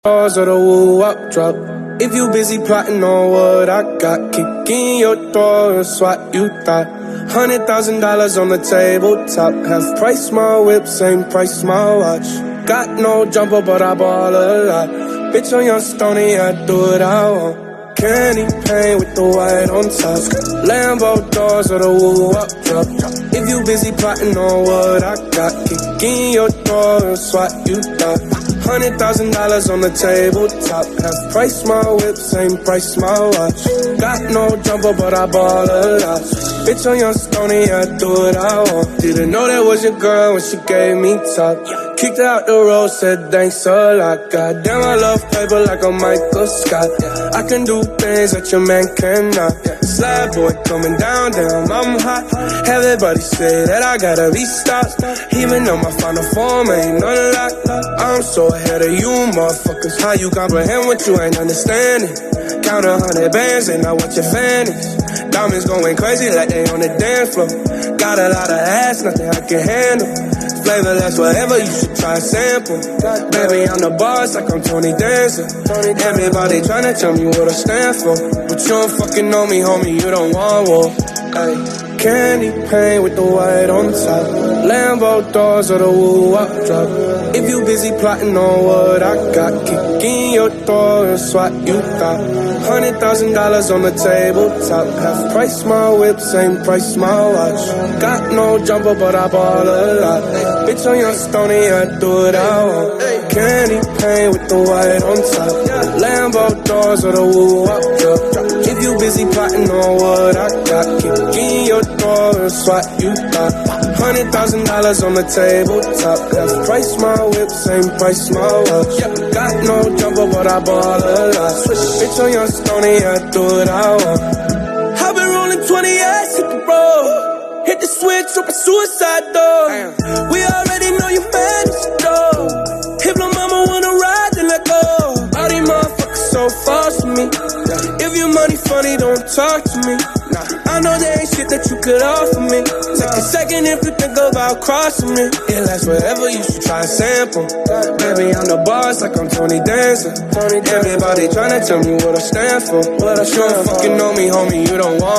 Doors or the woo-up drop. If you busy plotting on what I got, kick in your door and swat you thought. $100,000 on the tabletop. Half price my whip, same price my watch. Got no jumper, but I ball a lot. Bitch on your stony, I do what I want. Candy paint with the white on top. Lambo doors or the woo-up drop. If you busy plotting on what I got, kick in your door and swat you thought. $100,000 on the tabletop. Half price my whip, same price my watch. Got no jumper, but I ball a lot. Bitch on your stony, I do what I want. Didn't know that was your girl when she gave me top. Kicked her out the road, said thanks a lot. Goddamn, I love paper like a Michael Scott. I can do things that your man cannot. Slab boy coming down, damn, I'm hot. Everybody say that I gotta be stopped. Even though my final form ain't none of that. I'm so ahead of you, motherfuckers. How you comprehend what you ain't understanding? Count 100 bands, ain't not what your fan is. Diamonds going crazy like they on the dance floor. Got a lot of ass, nothing I can handle. Flavorless, whatever, you should try a sample. Baby, I'm the boss, like I'm Tony Danza. Everybody tryna tell me what I stand for, but you don't fucking know me, homie, you don't want war. Ay. Candy paint with the white on top. Lambo doors or the woo-up drop. If you busy plotting on what I got, kick in your door and swat you thought. $100,000 on the tabletop. Half price my whip, same price my watch. Got no jumper, but I ball a lot. Bitch on your stony, I do what I want. Candy paint with the white on top. Lambo doors or the woo-up drop. If you busy plotting on what I got, kick in your door and swat you thought. $100,000 on the tabletop. Half price my whip, same price my watch. Got no jumper, but I ball a lot. Bitch on your stony, I do what I want. I've been rolling 20 years, hit the road. Hit the switch, open suicide door. We already know you fantasy though. If my mama wanna ride, then let go. All these motherfuckers so false to me. If your money funny, don't talk to me. I know there ain't shit that you could offer me. Take a second if you think about crossing me. It lasts forever, you should try a sample. Baby, I'm the boss like I'm Tony Danza. Everybody tryna tell me what I stand for, but you don't fucking know me, homie, you don't want